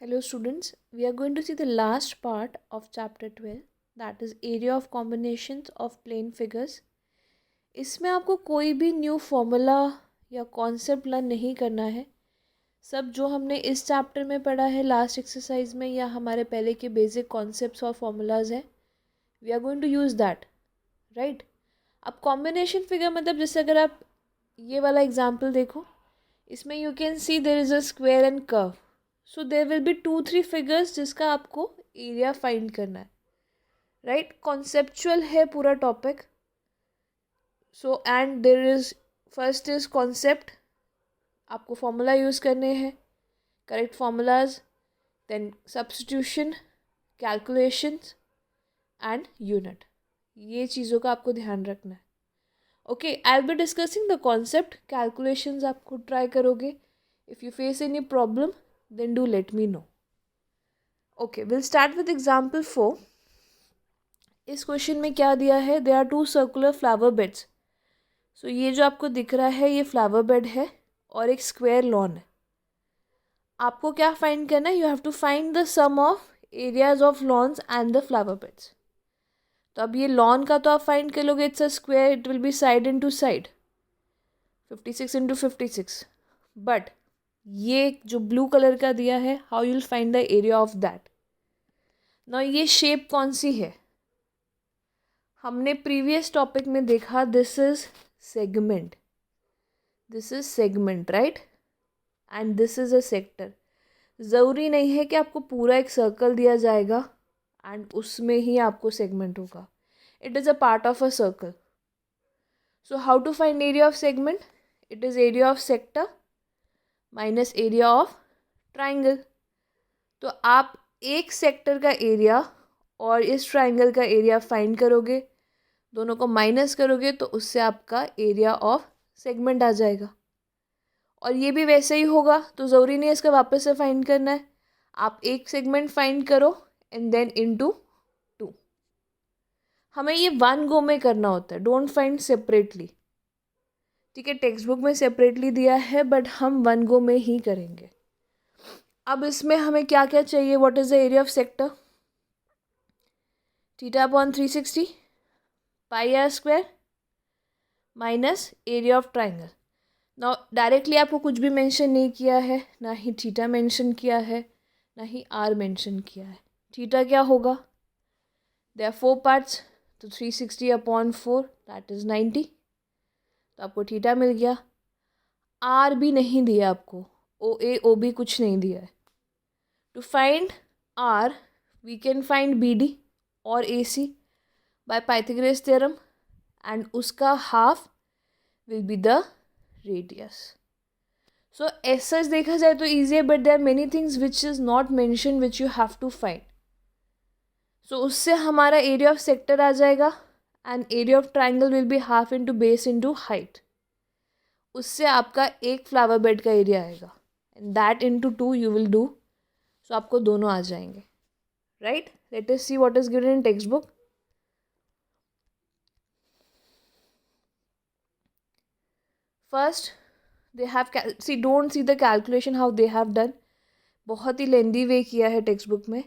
Hello students, we are going to see the last part of chapter 12, that is area of combinations of plane figures. इसमें आपको कोई भी new formula या concept learn नहीं करना है. सब जो हमने इस चैप्टर में पढ़ा है लास्ट एक्सरसाइज में या हमारे पहले के बेसिक कॉन्सेप्ट्स और फॉर्मूलाज हैं, we are going to use that, right. अब कॉम्बिनेशन फिगर मतलब जैसे अगर आप ये वाला एग्जाम्पल देखो, इसमें you can see there is a square and curve. So there will be 2-3 figures जिसका आपको एरिया फाइंड करना है, राइट. कॉन्सेप्चुअल है पूरा topic. So and there is first is concept, आपको फॉर्मूला यूज़ करने हैं, correct formulas, then substitution, calculations and unit. ये चीज़ों का आपको ध्यान रखना है. Okay, I will be discussing the concept. Calculations आप खुद ट्राई करोगे. If you face any problem then do let me know. Okay, we'll start with example 4. इस क्वेश्चन में क्या दिया है, there are 2 circular flower beds. So ये जो आपको दिख रहा है ये फ्लावर बेड है और एक स्क्वायर लॉन है. आपको क्या फाइंड करना है, you have to find the sum of areas of lawns and the flower beds. तो अब ये लॉन का तो आप फाइंड कर लोगे, it's a square, it will B side into side, 56 into 56. But ये जो ब्लू कलर का दिया है, how you will find the area of that. ना ये शेप कौन सी है, हमने प्रीवियस टॉपिक में देखा, this is segment, this is segment, right. And this is a sector. ज़रूरी नहीं है कि आपको पूरा एक सर्कल दिया जाएगा एंड उसमें ही आपको सेगमेंट होगा. It is a part of a circle. So how to find area of segment, it is area of sector minus area of triangle. तो आप एक सेक्टर का एरिया और इस ट्राइंगल का एरिया फाइंड करोगे, दोनों को माइनस करोगे तो उससे आपका एरिया ऑफ सेगमेंट आ जाएगा. और ये भी वैसे ही होगा, तो ज़रूरी नहीं है इसका वापस से फाइंड करना है. आप एक सेगमेंट फाइंड करो एंड देन इनटू 2. हमें ये वन गो में करना होता है, डोंट फाइंड सेपरेटली. ठीक है, टेक्स्ट बुक में सेपरेटली दिया है बट हम वन गो में ही करेंगे. अब इसमें हमें क्या क्या चाहिए, what is the area of sector, theta upon 360 pi r square minus area of triangle. Now directly आपको कुछ भी मेंशन नहीं किया है, ना ही थीटा मेंशन किया है, ना ही आर मेंशन किया है. थीटा क्या होगा, देयर आर 4 पार्ट्स, तो 360 अपॉन 4 दैट इज़ 90. तो आपको थीटा मिल गया. आर भी नहीं दिया आपको, ओ ए ओ बी कुछ नहीं दिया है. To find R we can find B D और A C by Pythagoras theorem and उसका half will be the radius. So ऐसा देखा जाए तो ईजी है, but there are many things which is not mention which you have to find. So उससे हमारा area of sector आ जाएगा and area of triangle will be half into base into height. उससे आपका एक फ्लावर बेड का area आएगा and that into 2 you will do. So आपको दोनों आ जाएंगे, right. Let us see what is given in text book. First they have C, don't see the calculation how they have done, बहुत ही lengthy way किया है text book में.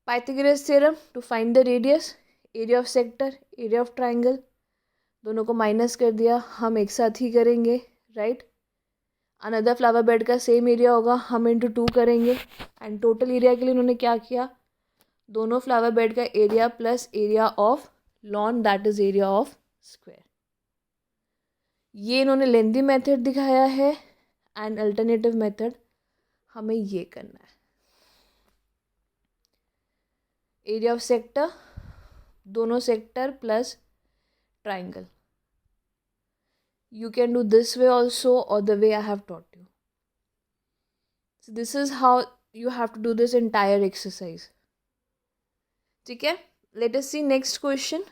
Pythagoras theorem to find the radius, area of sector, area of triangle, दोनों को minus कर दिया. हम एक साथ ही करेंगे, राइट. अनदर फ्लावर बेड का सेम एरिया होगा, हम इंटू 2 करेंगे एंड टोटल एरिया के लिए उन्होंने क्या किया, दोनों फ्लावर बेड का area plus area of lawn that is area of square. ये इन्होंने लेंदी मेथड दिखाया है एंड अल्टरनेटिव मेथड हमें ये करना है. एरिया ऑफ सेक्टर, दोनों sector plus triangle. You can do this way also or the way I have taught you. So this is how you have to do this entire exercise. ठीक है, let us see next question.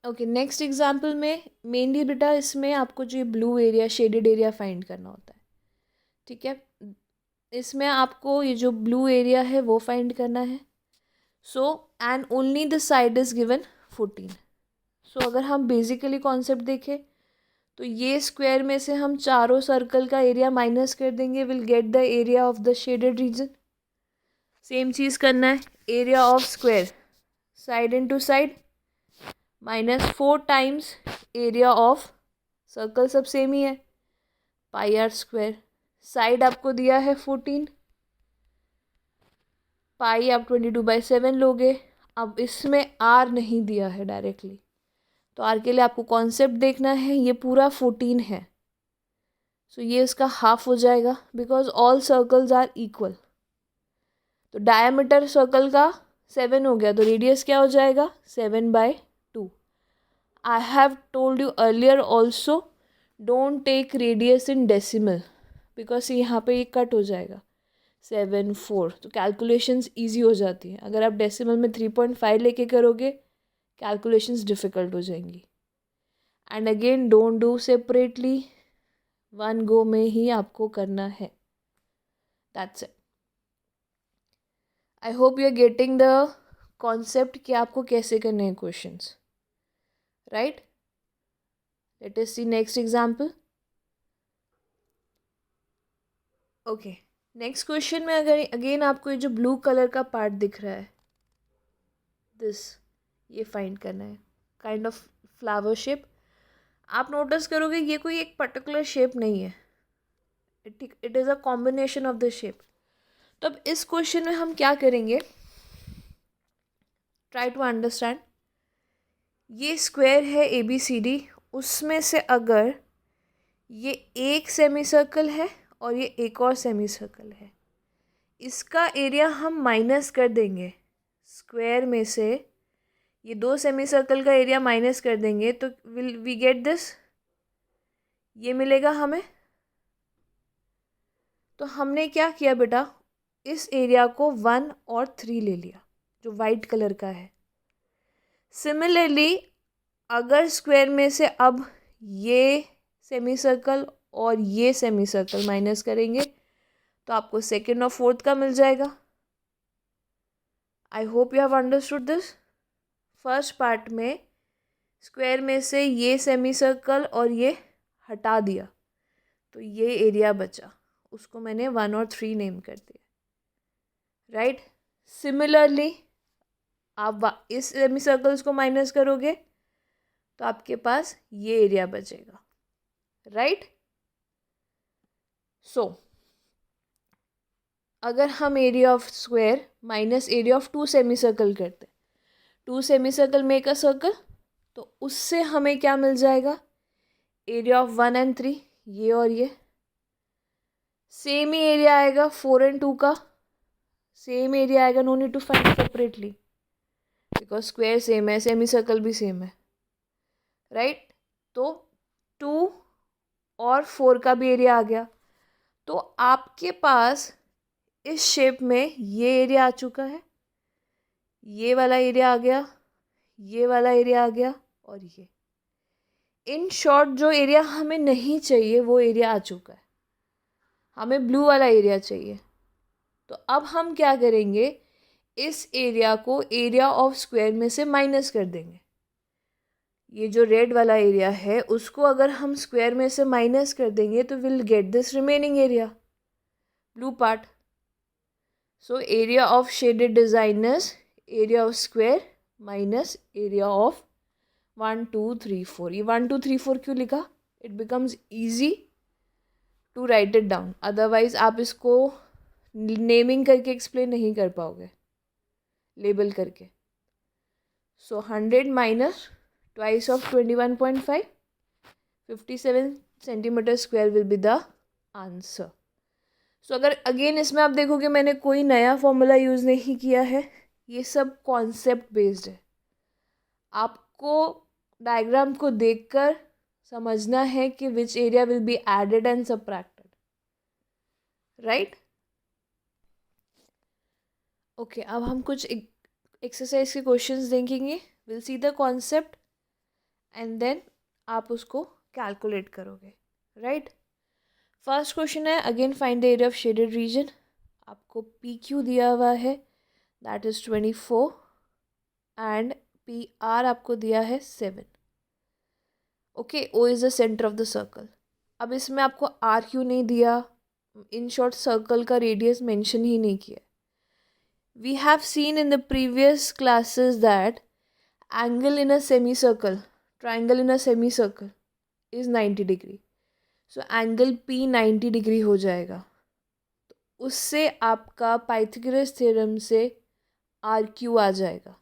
Okay, next example में mainly बेटा इसमें आपको जो blue area, shaded area find करना होता है. ठीक है, इसमें आपको ये जो ब्लू एरिया है वो फाइंड करना है. So and only the side is given 14. सो अगर हम बेसिकली कॉन्सेप्ट देखें तो ये स्क्वायर में से हम चारों सर्कल का एरिया माइनस कर देंगे, will get the area of the shaded region. Same चीज़ करना है, area of square side into side -4 times area of circle, सब सेम ही है, पाई आर स्क्वायर। साइड आपको दिया है 14, पाई आप 22/7 लोगे। अब इसमें आर नहीं दिया है डायरेक्टली, तो आर के लिए आपको कॉन्सेप्ट देखना है। ये पूरा 14 है, सो ये इसका हाफ हो जाएगा because all circles are equal. तो डायमीटर सर्कल का 7 हो गया, तो रेडियस क्या हो जाएगा 7/2। I have told you earlier also, don't take radius in decimal because यहाँ पे ये कट हो जाएगा 7/4, तो कैलकुलेशंस इजी हो जाती है। अगर आप डेसिमल में 3.5 लेके करोगे कैलकुलेशंस डिफ़िकल्ट हो जाएंगी। And again don't do separately, one go में ही आपको करना है। That's it. I hope you are getting the concept कि आपको कैसे करने हैं questions, right. Let us see next example. Okay, next question में अगर अगेन आपको ये जो ब्लू कलर का पार्ट दिख रहा है, दिस, ये फाइंड करना है, काइंड ऑफ फ्लावर शेप। आप नोटिस करोगे ये कोई एक पर्टिकुलर शेप नहीं है, it is a combination of the shape. तो अब इस क्वेश्चन में हम क्या करेंगे, ट्राई टू अंडरस्टैंड। ये स्क्वायर है ABCD, उसमें से अगर ये एक सेमी सर्कल है और ये एक और सेमी सर्कल है, इसका एरिया हम माइनस कर देंगे। स्क्वायर में से ये 2 सेमी सर्कल का एरिया माइनस कर देंगे तो विल वी गेट दिस, ये मिलेगा हमें। तो हमने क्या किया बेटा, इस एरिया को 1 और 3 ले लिया जो वाइट कलर का है। सिमिलरली अगर स्क्वायर में से अब ये सेमी सर्कल और ये सेमी सर्कल माइनस करेंगे तो आपको सेकेंड और फोर्थ का मिल जाएगा। आई hope you have understood this. First part में स्क्वायर में से ये सेमी सर्कल और ये हटा दिया तो ये एरिया बचा, उसको मैंने 1 और 3 नेम कर दिया, राइट। सिमिलरली आप इस सेमी सर्कल्स को माइनस करोगे तो आपके पास ये एरिया बचेगा, राइट। सो अगर हम area of square minus area of 2 semi circle करते, 2 semi circle make a circle, तो उससे हमें क्या मिल जाएगा, एरिया ऑफ 1 and 3, ये और ये सेम ही एरिया आएगा। 4 and 2 का सेम एरिया आएगा, no need to find separately because square same है, सेमी सर्कल भी सेम है, राइट। तो 2 और 4 का भी एरिया आ गया। तो आपके पास इस शेप में ये एरिया आ चुका है, ये वाला एरिया आ गया, ये वाला एरिया आ गया और ये। इन शॉर्ट जो एरिया हमें नहीं चाहिए वो एरिया आ चुका है, हमें ब्लू वाला एरिया चाहिए। तो अब हम क्या करेंगे, इस एरिया को एरिया ऑफ स्क्वायर में से माइनस कर देंगे। ये जो रेड वाला एरिया है उसको अगर हम स्क्वायर में से माइनस कर देंगे तो will get this remaining area, blue part. So area of shaded designers, area of square minus area of 1 2 3 4। ये 1 2 3 4 क्यों लिखा, it becomes easy to write it down, otherwise आप इसको नेमिंग करके एक्सप्लेन नहीं कर पाओगे, लेबल करके। So 100 minus twice of 21.5, 57 centimetre square will be the answer. So अगर अगेन इसमें आप देखोगे मैंने कोई नया फॉर्मूला यूज़ नहीं किया है, ये सब कॉन्सेप्ट बेस्ड है। आपको डायग्राम को देखकर समझना है कि which area will be added and subtracted, right. Okay, अब हम कुछ एक्सरसाइज के क्वेश्चंस देखेंगे, will see the concept and then आप उसको कैलकुलेट करोगे, राइट। फर्स्ट क्वेश्चन है, again find the area of shaded region. आपको PQ दिया हुआ है, दैट इज़ 24 एंड PR आपको दिया है 7। Okay, O is the center of the circle. अब इसमें आपको आर क्यों नहीं दिया, इन शॉर्ट सर्कल का रेडियस मेंशन ही नहीं किया। We have seen in the previous classes that angle in a semi circle, triangle in a semi circle is 90 degree. So angle P 90 degree हो जाएगा। तो उससे आपका पाइथागोरस थ्योरम से आर क्यू आ जाएगा।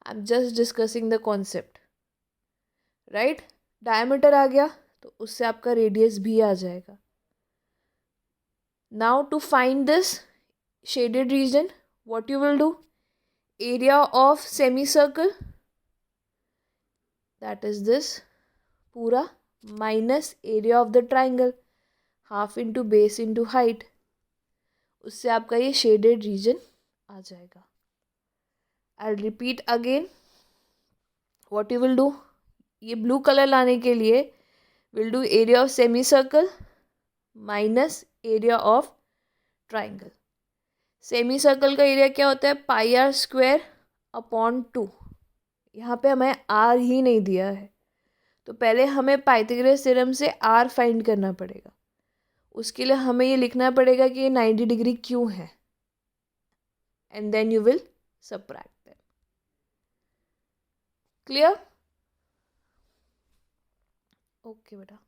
I am just discussing the concept, right. Diameter आ गया तो उससे आपका रेडियस भी आ जाएगा। Now to find this shaded region, what you will do, area of semi circle that is this पूरा minus area of the triangle, half into base into height, उससे आपका ये शेडेड रीजन आ जाएगा। I repeat again, what you will do, ये blue colour लाने के लिए will do area of semi circle minus area of triangle. Semi circle का एरिया क्या होता है, पाई आर स्क्वायर अपॉन 2। यहाँ पे हमें आर ही नहीं दिया है, तो पहले हमें पाइथागोरस थ्योरम से आर फाइंड करना पड़ेगा। उसके लिए हमें ये लिखना पड़ेगा कि ये 90 डिग्री क्यों है, and then you will subtract them. Clear? Okay बेटा।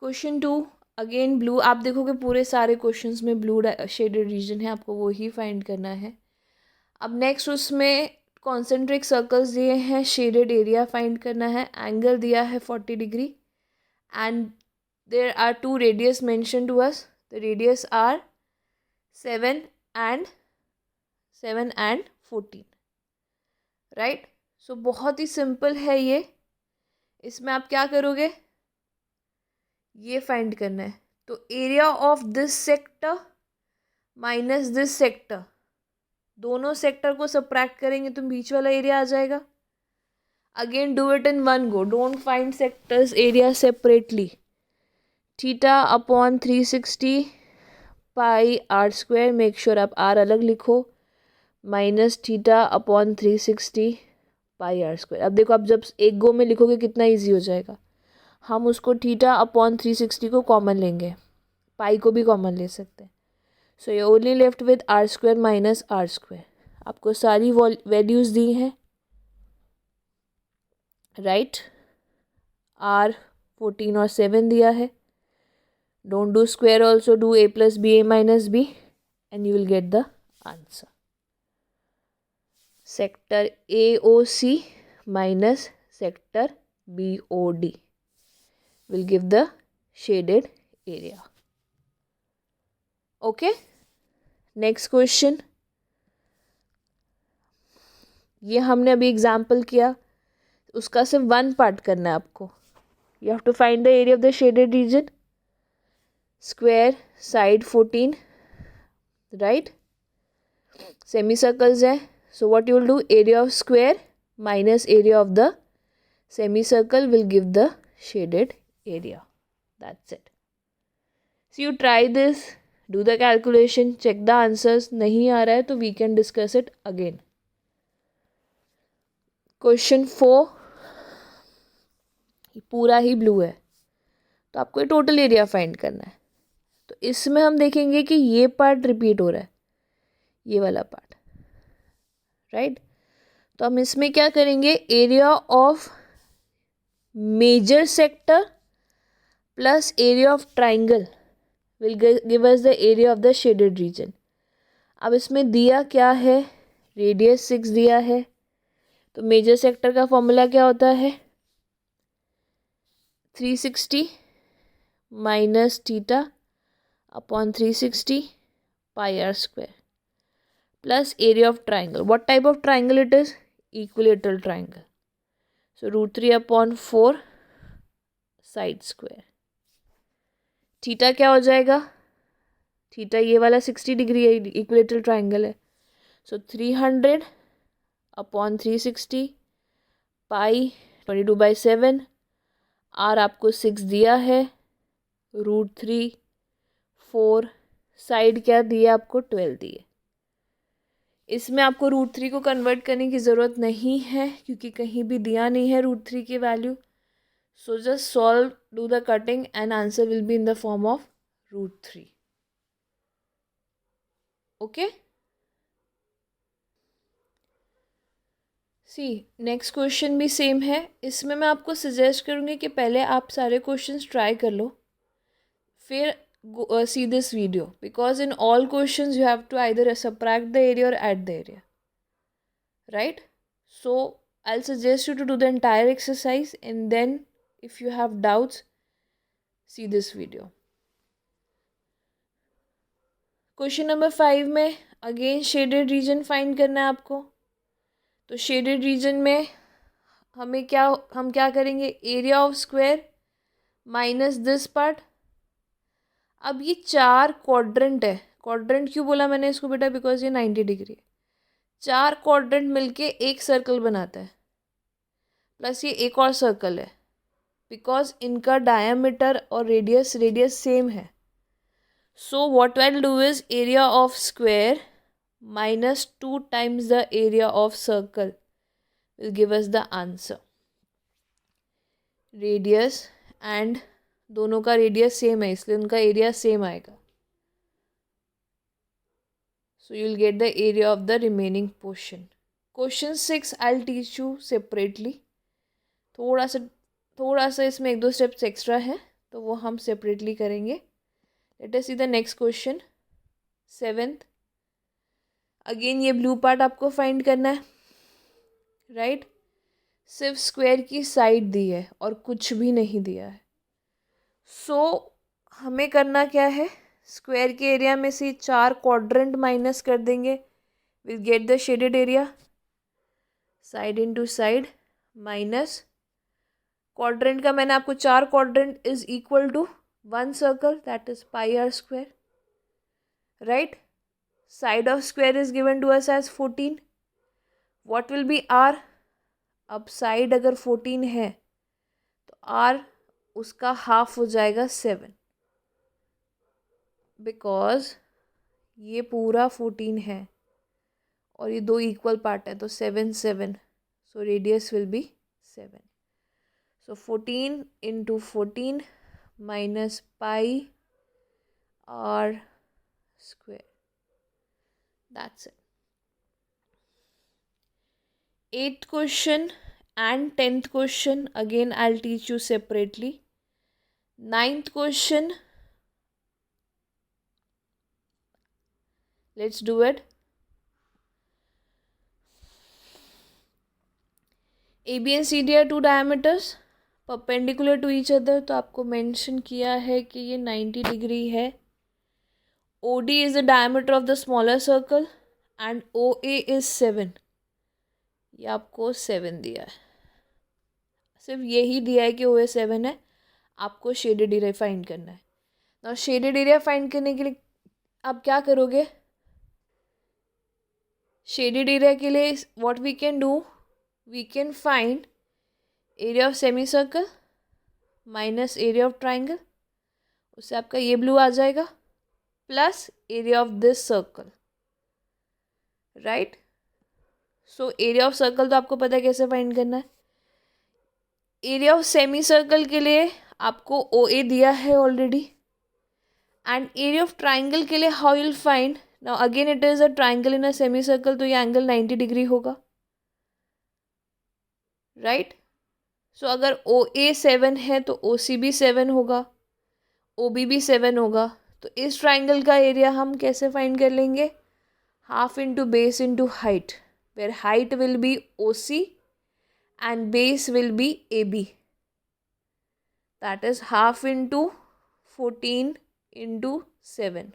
Question 2 again blue. आप देखोगे पूरे सारे क्वेश्चंस में ब्लू शेडेड रीजन है, आपको वो ही फाइंड करना है। अब नेक्स्ट उसमें कॉन्सेंट्रिक सर्कल्स दिए हैं, शेडेड एरिया फाइंड करना है, एंगल दिया है 40 degree, and there are 2 radius mention to us. The radius are 7 and 14, right. So बहुत ही सिंपल है ये। इसमें आप क्या करोगे, ये फाइंड करना है। तो area of this sector minus this sector, दोनों सेक्टर को सबट्रैक्ट करेंगे तो बीच वाला एरिया आ जाएगा। Again do it in one go, don't find sectors area separately. Theta upon 360 pi r square, make sure आप आर अलग लिखो, minus theta upon 360 pi r square. अब देखो, आप जब एक गो में लिखोगे कितना इजी हो जाएगा। हम उसको थीटा अपॉन 360 को कॉमन लेंगे, पाई को भी कॉमन ले सकते हैं। सो ये only left with r square minus r square. आपको सारी वैल्यूज़ दी हैं, राइट। आर 14 और 7 दिया है। Don't do square, also do a plus b a minus b and you will get the answer. Sector AOC minus sector BOD will give the shaded area. Okay, next question. ये हमने अभी example किया, उसका सिर्फ one part करना है आपको। You have to find the area of the shaded region. Square side 14, right. Semicircles है, so what you will do, area of square minus area of the semicircle will give the shaded area. That's it. So you try this, do the calculation, check the answers. नहीं आ रहा है तो we can discuss it again. Question 4 पूरा ही blue है, तो आपको ये total area find करना है। तो इसमें हम देखेंगे कि ये पार्ट रिपीट हो रहा है, ये वाला पार्ट, राइट। तो हम इसमें क्या करेंगे, area of major sector plus area of triangle will give us the area of the shaded region. अब इसमें दिया क्या है, रेडियस 6 दिया है, तो मेजर सेक्टर का फॉर्मूला क्या होता है, 360 minus theta upon 360 pi r square plus area of triangle. What type of triangle it is? Equilateral triangle. So √3 upon 4 side square. Theta क्या हो जाएगा, थीटा ये वाला 60 डिग्री है, इक्विलेटरल ट्राइंगल है। सो 300 अपॉन 360 पाई 22/7, आर आपको 6 दिया है, √3 4 साइड क्या दिया आपको 12 दिए। इसमें आपको √3 को कन्वर्ट करने की ज़रूरत नहीं है क्योंकि कहीं भी दिया नहीं है √3 की value. So just solve, do the cutting and answer will be in the form of √3. Okay. See next question भी सेम है. इसमें मैं आपको सजेस्ट करूँगी कि पहले आप सारे क्वेश्चंस ट्राई कर लो, फिर see this video, because in all questions you have to either subtract the area or add the area, right? So I'll suggest you to do the entire exercise, and then if you have doubts, see this video. Question number 5 में again shaded region फाइंड करना है आपको. तो shaded region में हम क्या करेंगे, area of square minus this part. अब ये 4 क्वाड्रेंट है. क्वाड्रेंट क्यों बोला मैंने इसको बेटा, बिकॉज ये 90 डिग्री है. 4 क्वाड्रेंट मिलके एक सर्कल बनाता है, प्लस ये एक और सर्कल है, बिकॉज इनका डायमीटर और रेडियस सेम है. So what I will do is area of square minus 2 times the area of circle will give us the answer. Radius and दोनों का रेडियस सेम है इसलिए उनका एरिया सेम आएगा. So you'll get the area of the remaining portion. Question 6 I'll teach you separately. थोड़ा सा इसमें 1-2 steps extra है तो वो हम separately करेंगे. Let us see the next question. 7th. Again ये blue part आपको find करना है, right? सिर्फ स्क्वायर की साइड दी है और कुछ भी नहीं दिया है. So हमें करना क्या है, स्क्वायर के एरिया में से 4 क्वाड्रेंट माइनस कर देंगे, will get the shaded area. Side into side minus quadrant का मैंने आपको 4 quadrant is equal to 1 circle, that is pi r square, right. Side of square is given to us as 14. What will be r. अब side अगर 14 है तो are उसका half हो जाएगा 7, बिकॉज ये पूरा 14 है और ये 2 इक्वल पार्ट है तो 7 7, so radius will be 7. So 14 into 14 minus pi r square, that's it. 8th question and 10th question again I'll teach you separately. 9th question, let's do it. AB and CD are 2 diameters perpendicular to each other. तो आपको mention किया है कि ये 90 degree है. OD is the diameter of the smaller circle and OA is 7. ये आपको 7 दिया है, सिर्फ यही दिया है कि OA 7 है. आपको शेडेड एरिया फाइंड करना है. ना शेडेड एरिया फाइंड करने के लिए आप क्या करोगे, शेडेड एरिया के लिए what we can do, we can find area of semi circle minus area of triangle. उससे आपका ये ब्लू आ जाएगा, plus area of this circle, right. So area of circle तो आपको पता है कैसे फाइंड करना है. एरिया ऑफ सेमी सर्कल के लिए आपको OA दिया है already, and area of triangle के लिए how will find. Now again it is a triangle in a semi circle, तो ये एंगल 90 डिग्री होगा, राइट. सो अगर OA 7 है तो OC भी 7 होगा, OB भी 7 होगा. तो इस ट्राइंगल का एरिया हम कैसे फाइंड कर लेंगे, half into base into height, where height will be OC and base will be AB, that is half into 14 into 7.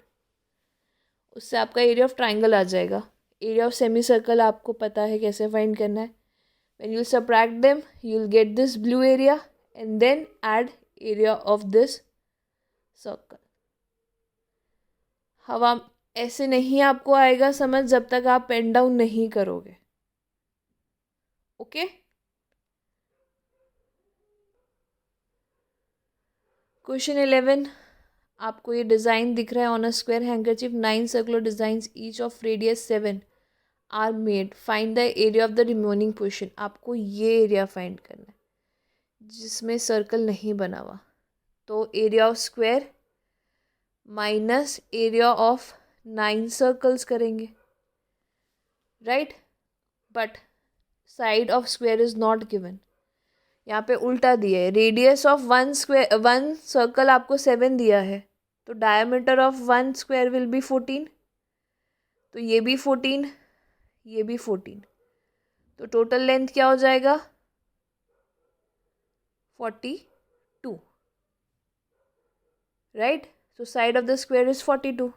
उससे आपका एरिया ऑफ ट्राइंगल आ जाएगा. एरिया ऑफ सेमी सर्कल आपको पता है कैसे फाइंड करना है. when you subtract them you will get this blue area and then add area of this circle. हवा ऐसे नहीं आपको आएगा समझ जब तक आप पेन डाउन नहीं करोगे, ओके. क्वेश्चन 11, आपको ये डिज़ाइन दिख रहा है. On a square handkerchief 9 circular designs each of radius 7 are made, find the area of the remaining portion. आपको ये एरिया फाइंड करना है जिसमें सर्कल नहीं बना हुआ। तो area of square minus area of 9 circles करेंगे, right. But side of square is not given, यहाँ पे उल्टा दिया है। रेडियस ऑफ वन सर्कल आपको 7 दिया है, तो diameter of 1 square will B 14। तो ये भी 14, ये भी 14, तो टोटल लेंथ क्या हो जाएगा 42, राइट। तो side of the square is 42।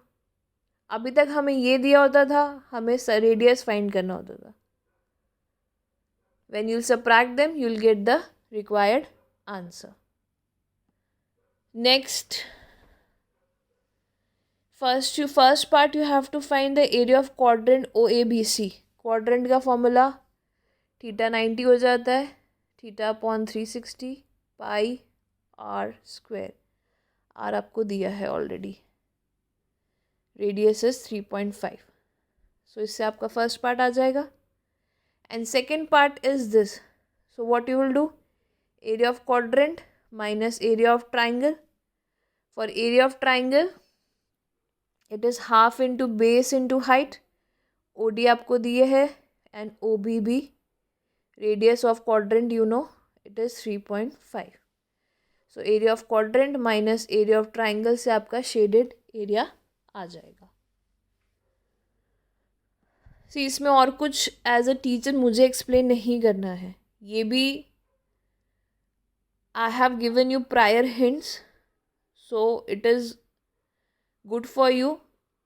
अभी तक हमें ये दिया होता था, हमें रेडियस फाइंड करना होता था। When you'll subtract them, you'll get the required answer. Next, first part you have to find the area of quadrant OABC. Quadrant का formula थीटा 90 हो जाता है, थीटा अपॉन 360 पाई r स्क्वायर। r आपको दिया है ऑलरेडी, रेडियस इज 3.5। सो इससे आपका first part आ जाएगा। And second part is this. So what you will do? Area of quadrant minus area of triangle. For area of triangle, it is half into base into height. OD आपको दिए है and OBB. Radius of quadrant you know it is 3.5. So area of quadrant minus area of triangle से आपका shaded area आ जाएगा। सी इसमें और कुछ as a teacher मुझे एक्सप्लेन नहीं करना है, ये भी I have given you prior hints, so it is good for you.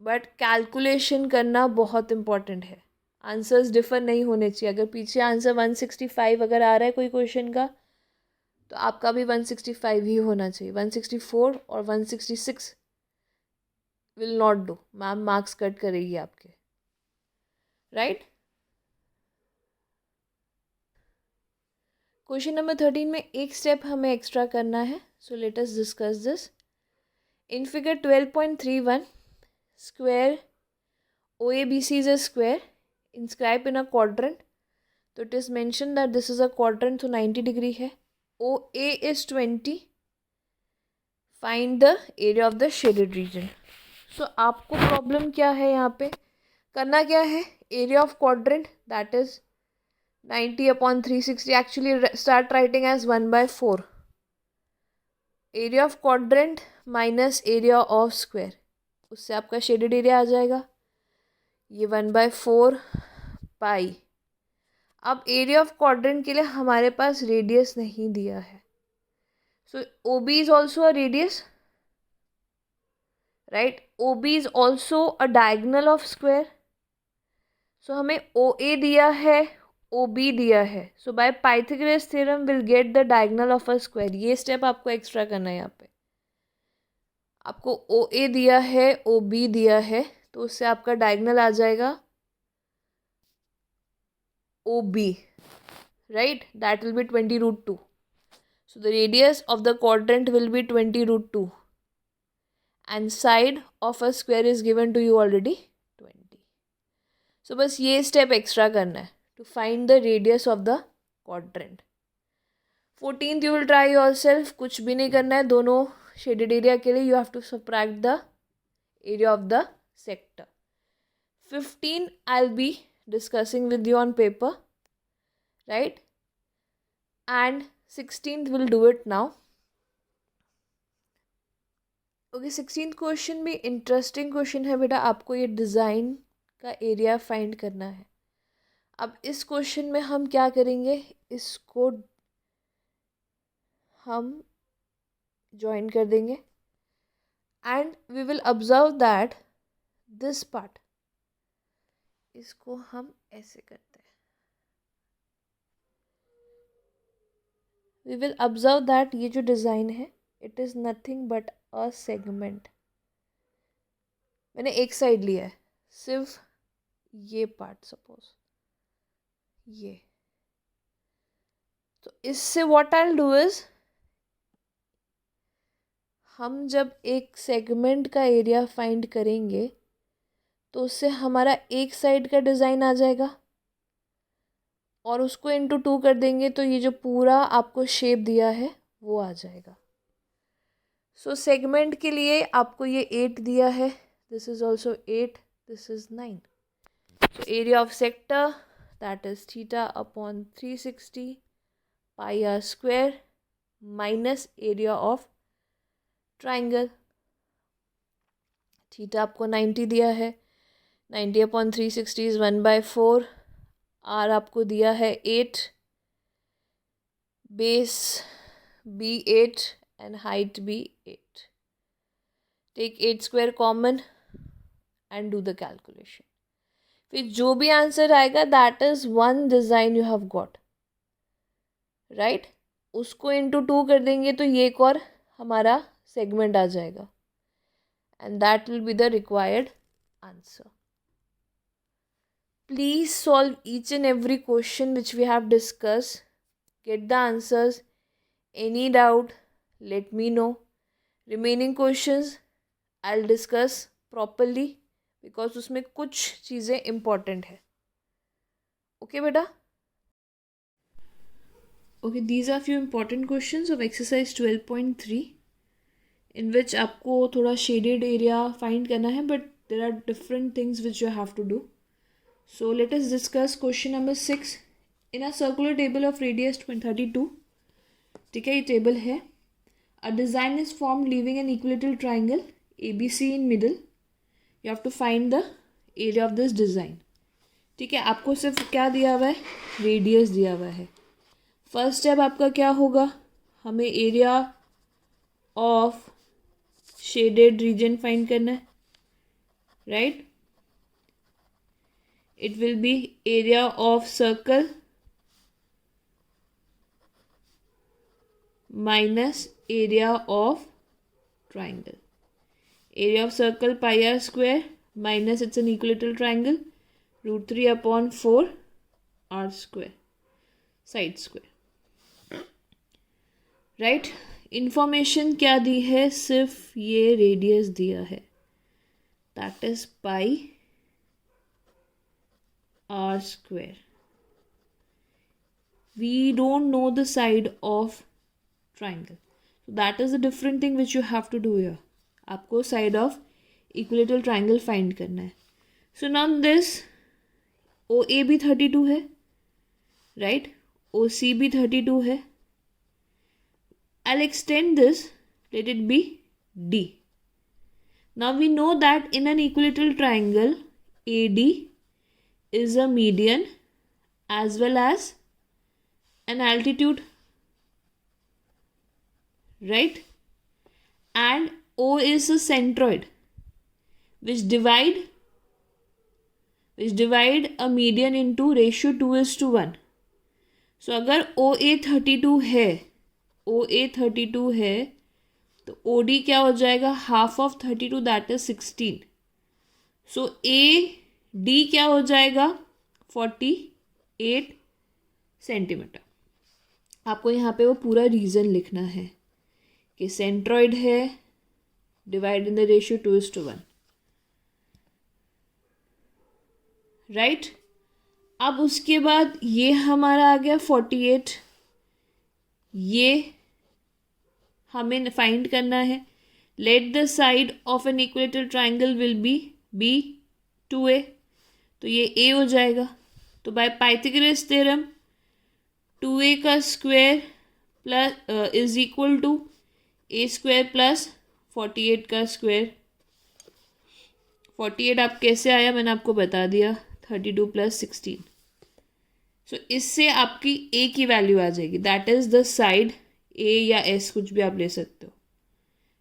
But calculation करना बहुत इम्पॉर्टेंट है, आंसर्स डिफर नहीं होने चाहिए। अगर पीछे आंसर 165 अगर आ रहा है कोई क्वेश्चन का, तो आपका भी 165 ही होना चाहिए। 164 और 166 will not do, ma'am marks cut करेगी आपके, राइट। क्वेश्चन नंबर 13 में एक स्टेप हमें एक्स्ट्रा करना है, so let us discuss this. In figure 12.31 square OABC is a square inscribe in a quadrant. तो it is mention that this is a quadrant, तो 90 degree है। OA is 20, find the area of the shaded region. So आपको problem क्या है, यहाँ पे करना क्या है, area of quadrant that is 90 upon 360, actually start writing as 1/4. Area of quadrant minus area of square, उससे आपका शेडेड एरिया आ जाएगा। ये 1/4 पाई। अब एरिया ऑफ क्वाड्रेंट के लिए हमारे पास रेडियस नहीं दिया है, so OB is also a radius, right. OB is also a diagonal of square. So हमें OA दिया है, OB दिया है, so by Pythagoras theorem will get the diagonal of a square. ये स्टेप आपको एक्स्ट्रा करना है। यहाँ पे आपको OA दिया है, OB दिया है, तो उससे आपका डायगोनल आ जाएगा OB, right, that will be 20√2। So the radius of the quadrant will be 20√2 and side of a square is given to you already 20। So बस ये स्टेप एक्स्ट्रा करना है to find the radius of the quadrant। 14th you will try yourself, कुछ भी नहीं करना है, दोनों shaded area के लिए you have to subtract the area of the sector। 15 I'll be discussing with you on paper, right, and 16th we'll do it now। Okay, 16th question भी interesting question है बेटा। आपको ये डिज़ाइन का area find करना है। अब इस क्वेश्चन में हम क्या करेंगे, इसको हम ज्वाइन कर देंगे and we will observe that this part, इसको हम ऐसे करते हैं। वी विल ऑब्जर्व दैट ये जो डिज़ाइन है it is nothing but a segment. मैंने एक साइड लिया है, सिर्फ ये पार्ट, सपोज ये। तो इससे what I will do is, हम जब एक सेगमेंट का एरिया फाइंड करेंगे तो उससे हमारा एक साइड का डिज़ाइन आ जाएगा और उसको इंटू 2 कर देंगे तो ये जो पूरा आपको शेप दिया है वो आ जाएगा. सो सेगमेंट के लिए आपको ये 8 दिया है. This is also 8. This is 9. So area of sector, that is theta upon 360 pi r square minus area of triangle. Theta आपको 90 दिया है. 90 अपॉन 360 इज़ 1/4. आर आपको दिया है 8. Base be 8 and height be 8. Take 8 square common and do the calculation. फिर जो भी answer आएगा that is one design you have got, right. उसको इंटू 2 कर देंगे तो ये एक और हमारा सेगमेंट आ जाएगा and that will be the required answer. Please solve each and every question which we have discussed. Get the answers. Any doubt, let me know. Remaining questions I'll discuss properly because उसमें कुछ चीज़ें important है. Okay बेटा? Okay, these are few important questions of exercise 12.3. in which आपको थोड़ा shaded area find करना है but there are different things which you have to do. So let us discuss question number 6. In a circular table of radius 32, ठीक है, ये table है. A design is form leaving an equilateral triangle ABC in middle. You have to find the area of this design. ठीक है, आपको सिर्फ क्या दिया हुआ है, रेडियस दिया हुआ है. फर्स्ट स्टेप आपका क्या होगा, हमें एरिया ऑफ शेडेड रीजन फाइंड करना है, right. It will be area of circle minus area of triangle. Area of circle pi r square minus its an equilateral triangle √3/4 r square side square, right. Information क्या दी है, सिर्फ ये radius दिया है, that is pi r square. We don't know the side of triangle, so that is the different thing which you have to do here. आपको side of equilateral triangle find करना है. सो नाउ दिस OA भी 32 है, right. OC भी 32 है. I'll extend this, let it be D. Now we know that in an equilateral triangle, AD is a median as well as an altitude, right? And O is a centroid which divide a median into ratio 2:1. So अगर OA 32 है, OA 32 है तो OD क्या हो जाएगा, half of 32 that is 16. So AD क्या हो जाएगा, 48 सेंटीमीटर. आपको यहाँ पे वो पूरा रीज़न लिखना है कि सेंट्रॉइड है, divide in the ratio 2:1, right. अब उसके बाद ये हमारा आ गया 48. ये हमें फाइंड करना है. Let the side of an equator triangle will be 2A. तो ये A हो जाएगा. तो बाय पाइथागोरस थ्योरम 2A का square plus is equal to A square plus 48 का स्क्वायर. 48 आप कैसे आया मैंने आपको बता दिया, 32 + 16. सो इससे आपकी A की वैल्यू आ जाएगी, that is the side A या S कुछ भी आप ले सकते हो,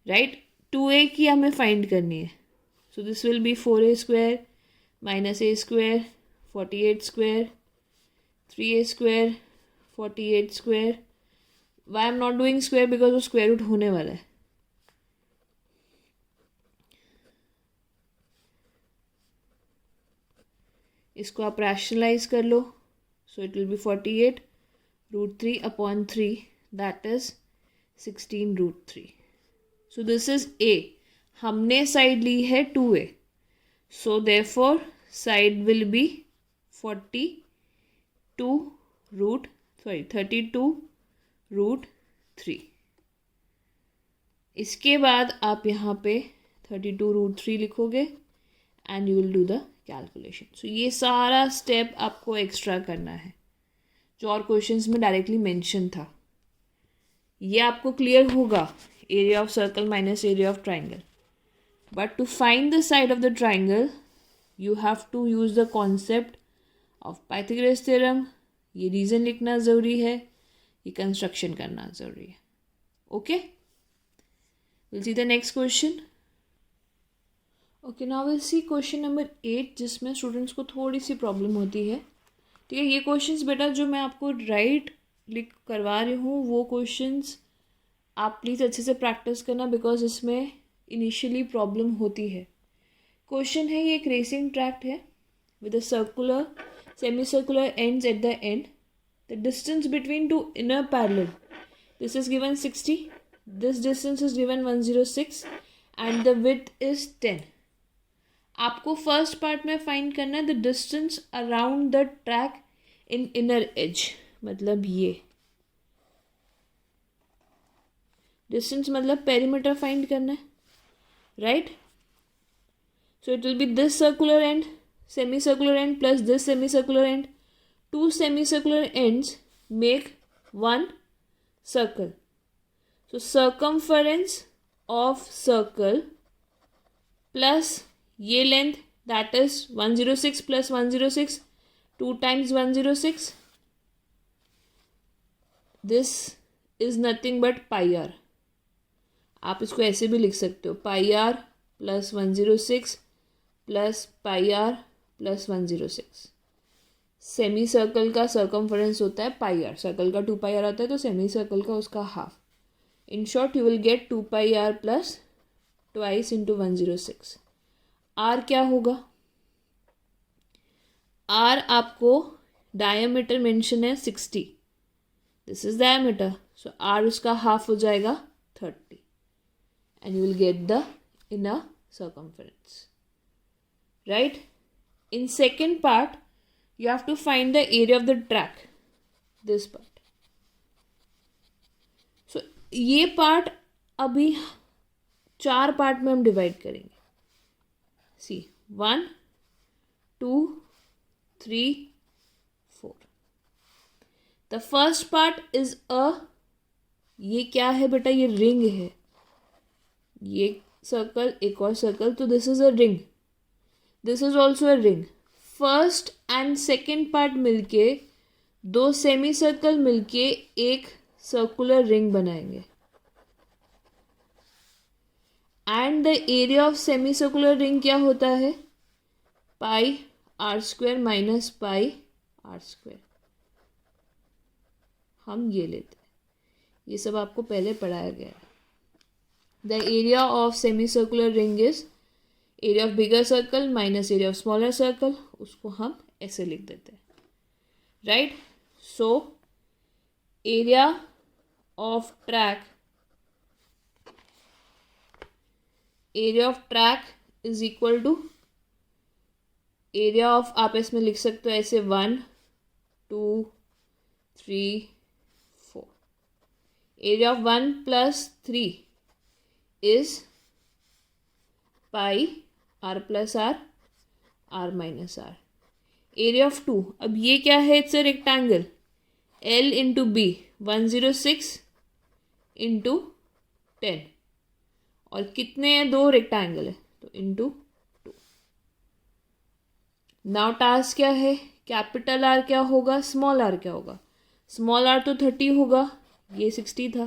राइट. 2A की हमें फाइंड करनी है. So this will be 4A square minus A square 48 square 3A square 48 square. Why am not doing square, because वो स्क्वायर रूट होने वाला है. इसको आप रैशनलाइज कर लो. So it will be 48 √3/3 that is 16 √3. So this is A. हमने side ली है 2A. So therefore side will be 32√3. इसके बाद आप यहाँ पे 32√3 लिखोगे and you will do the calculation. So ये सारा स्टेप आपको एक्स्ट्रा करना है जो और क्वेश्चंस में डायरेक्टली मेंशन था. ये आपको क्लियर होगा area of circle minus area of triangle. But to find the side of the triangle you have to use the concept of Pythagoras theorem. ये रीज़न लिखना ज़रूरी है, ये कंस्ट्रक्शन करना ज़रूरी है. Okay, will see the next question. Okay, now will see question number 8 जिसमें students को थोड़ी सी प्रॉब्लम होती है. ठीक है, ये क्वेश्चंस बेटा जो मैं आपको राइट लिख करवा रही हूँ वो क्वेश्चंस आप प्लीज़ अच्छे से प्रैक्टिस करना बिकॉज इसमें इनिशियली प्रॉब्लम होती है. क्वेश्चन है, ये एक रेसिंग ट्रैक है with a circular semi circular ends at the end. The distance between two inner parallel, this is given 60, this distance is given 106 and the width is 10. आपको first part में find करना है the distance around the track in inner as. मतलब ये distance मतलब perimeter find करना है, right. So it will B this circular and, semicircular end plus this semicircular end. Two semicircular ends make one circle. So circumference of circle plus ये length, that is 106 plus 106, 2 times 106. This is nothing but pi r. आप इसको ऐसे भी लिख सकते हो, pi r plus 106 plus pi r plus 106. Semi circle का circumference होता है पाई आर, सर्कल का 2 पाई आर आता है तो सेमी सर्कल का उसका half. In short you will get 2 pi r plus twice into 106. R क्या होगा? आर आपको डायमीटर मेंशन है 60, this is diameter, so r उसका हाफ हो जाएगा 30 and you will get the inner circumference, right. In second part, you have to find the area of the track, this part. So ये part अभी 4 part में हम divide करेंगे. See, 1, 2, 3, 4. The first part is a, ये क्या है बेटा? ये रिंग है. ये सर्कल, एक और सर्कल, तो this is a ring. This is also a ring. First and second part मिलके 2 सेमी सर्कल मिलके एक सर्कुलर रिंग बनाएंगे. And the area of semi circular ring क्या होता है? Pi r square minus pi r square. हम ये लेते हैं, ये सब आपको पहले पढ़ाया गया है. The area of semi circular ring is area of bigger circle minus area of smaller circle. उसको हम ऐसे लिख देते हैं, right. So area of track, area of track is equal to area of, आप इसमें लिख सकते हो ऐसे 1, 2, 3, 4. Area of 1 plus 3 is pi r plus r, r minus r. Area of 2, अब ये क्या है? It's a rectangle. L into B, 106 into 10. और कितने हैं? 2 रेक्टेंगल है तो इंटू 2. नाउ टास्क क्या है? कैपिटल आर क्या होगा, स्मॉल आर क्या होगा? स्मॉल आर तो 30 होगा, ये 60 था.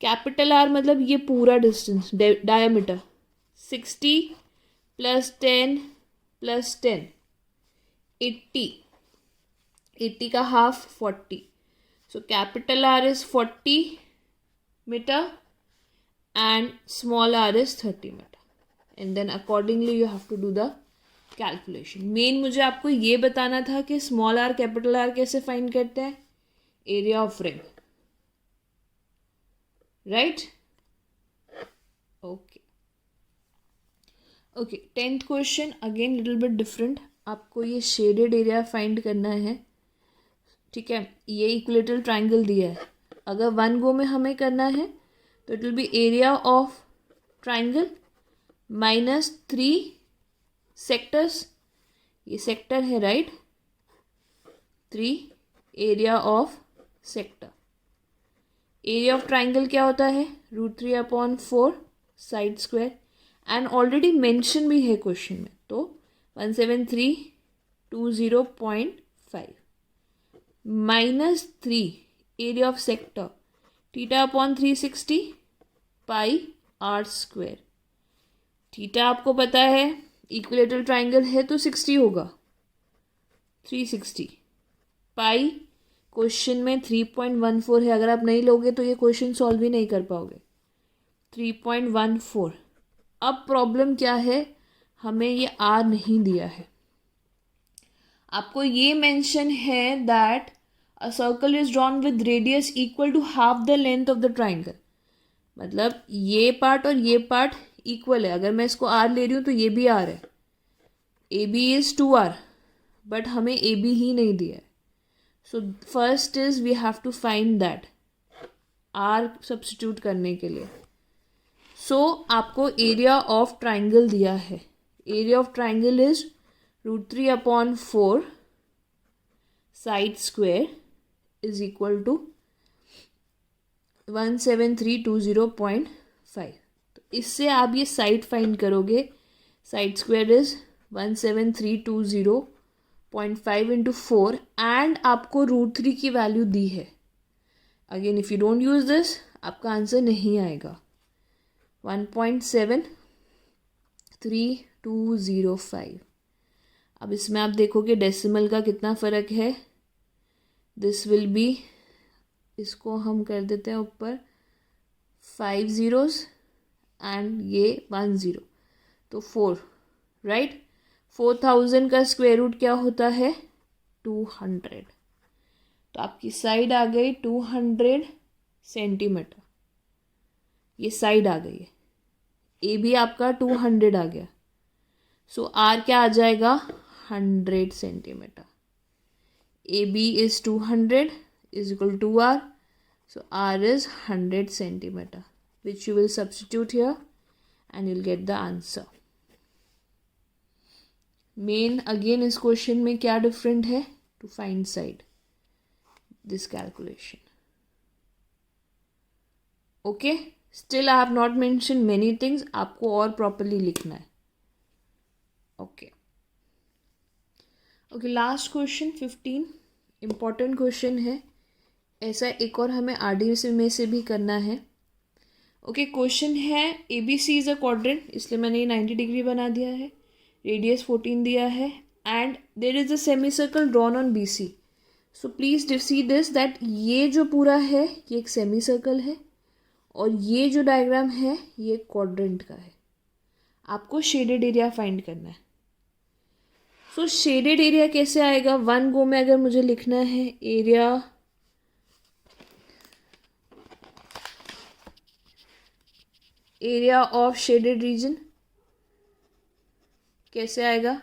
कैपिटल आर मतलब ये पूरा डिस्टेंस, डायमीटर. 60 plus 10 plus 10, 80. 80 का half 40. So capital R is 40 metre and small r is 30 meter. And then accordingly you have to do the calculation. Main मुझे आपको ये बताना था कि स्मॉल आर कैपिटल आर कैसे फाइंड करते हैं. Area of ring, right. Okay, okay, 10th question again little bit different. आपको ये शेडेड एरिया फाइंड करना है. ठीक है, ये इक्विलेटरल ट्राइंगल दिया है. अगर वन गो में हमें करना है तो it will be area of triangle minus 3 sectors. ये सेक्टर है right. 3 area of sector. Area of triangle क्या होता है? √3/4 side square. And already mention भी है क्वेश्चन में, तो 17320.5 minus 3 area of sector θ/360 πr². Theta आपको पता है इक्विलेटरल ट्राइंगल है तो 60 होगा, 360. पाई क्वेश्चन में 3.14 है. अगर आप नहीं लोगे तो ये क्वेश्चन सॉल्व ही नहीं कर पाओगे. 3.14. अब प्रॉब्लम क्या है, हमें ये आर नहीं दिया है. आपको ये मेंशन है that a circle is drawn with radius equal to half the length of the triangle. मतलब ये पार्ट और ये पार्ट इक्वल है. अगर मैं इसको आर ले रही हूँ तो ये भी आर है. A B is 2r, but हमें ए बी ही नहीं दिया है. So first is we have to find that r substitute करने के लिए. सो आपको एरिया ऑफ ट्राइंगल दिया है. Area of triangle is √3/4 side square is equal to 17320.5. तो इससे आप ये साइड फाइंड करोगे. Side square is 17320.5 into 4 and आपको √3 की वैल्यू दी है. Again if you don't use this आपका आंसर नहीं आएगा. 1.73205. अब इसमें आप देखोगे डेसिमल का कितना फ़र्क है. दिस विल बी, इसको हम कर देते हैं ऊपर 5 zeros एंड ये 1 0, तो 4 राइट. 4000 का स्क्वायर रूट क्या होता है? 200. तो आपकी साइड आ गई 200 सेंटीमीटर. ये साइड आ गई है. ए भी आपका 200 आ गया. सो आर क्या आ जाएगा? 100 centimetre. A B is 200 is equal to r. So r is 100 centimeter, which you will substitute here and you'll get the answer. Main again इस क्वेश्चन में क्या डिफरेंट है? To find side this calculation. Okay, still I have not mentioned many things. आपको और properly लिखना है. Okay. Okay, last question 15 important question है. ऐसा एक और हमें आरडी में से भी करना है. ओके, क्वेश्चन है A B C is a quadrant, इसलिए मैंने ये 90 डिग्री बना दिया है. रेडियस 14 दिया है and there is a semi circle drawn on B C. So please see this that ये जो पूरा है ये एक सेमी सर्कल है और ये जो डायग्राम है ये क्वाड्रेंट का है. आपको शेडेड एरिया फाइंड करना है. सो शेडेड एरिया कैसे आएगा? वन गो में अगर मुझे लिखना है एरिया ऑफ शेडेड रीजन कैसे आएगा?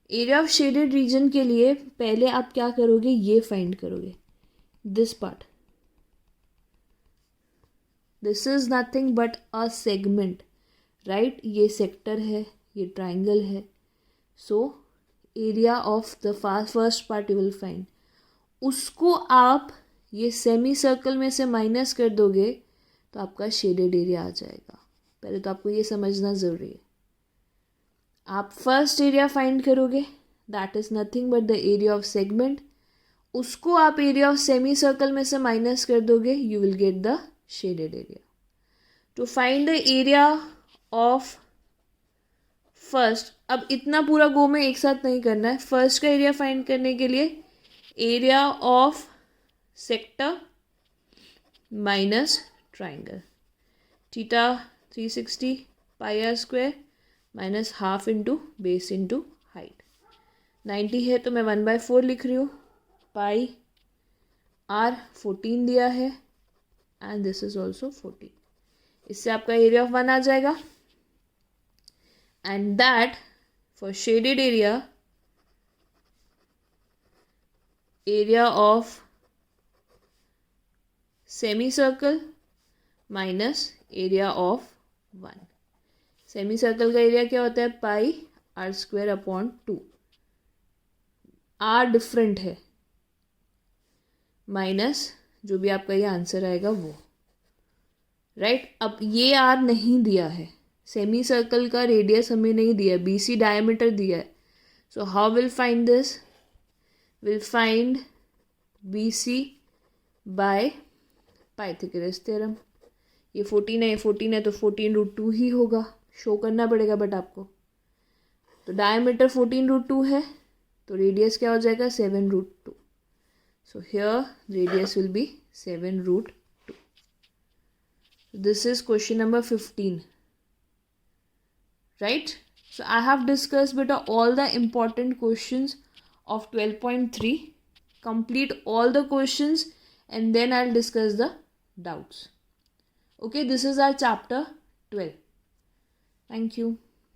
एरिया ऑफ शेडेड रीजन के लिए पहले आप क्या करोगे? ये फाइंड करोगे this part. This is nothing but a segment right. ये सेक्टर है, ये ट्राइंगल है. सो area of the first part you will find. उसको आप ये सेमी सर्कल में से माइनस कर दोगे तो आपका शेडेड एरिया आ जाएगा. पहले तो आपको ये समझना ज़रूरी है. आप फर्स्ट एरिया फाइंड करोगे, that is nothing but the area of segment. उसको आप एरिया ऑफ सेमी सर्कल में से माइनस कर दोगे, you will get the shaded area. To find the area of first, अब इतना पूरा गो में एक साथ नहीं करना है. फर्स्ट का एरिया फाइंड करने के लिए area of sector minus triangle θ/360 πr² minus half into base into height. 90 है तो मैं 1/4 लिख रही हूँ. पाई आर 14 दिया है एंड दिस इज ऑल्सो 14. इससे आपका एरिया ऑफ वन आ जाएगा. and that for shaded area of semicircle minus area of 1. Semicircle का एरिया क्या होता है? Pi r square upon 2. R different है माइनस जो भी आपका ये आंसर आएगा वो. राइट. अब ये आर नहीं दिया है, सेमी सर्कल का रेडियस हमें नहीं दिया, BC डायमीटर दिया है. So how will find this? Will find BC bye Pythagoras theorem. ये 14 है, ये 14 है, तो 14√2 ही होगा. शो करना पड़ेगा बट आपको. तो डायमीटर 14√2 है, तो रेडियस क्या हो जाएगा? 7√2. So here radius will B 7√2. This is question number 15. Right? So I have discussed beta all the important questions of 12.3. Complete all the questions and then I'll discuss the doubts. Okay, this is our chapter 12. Thank you.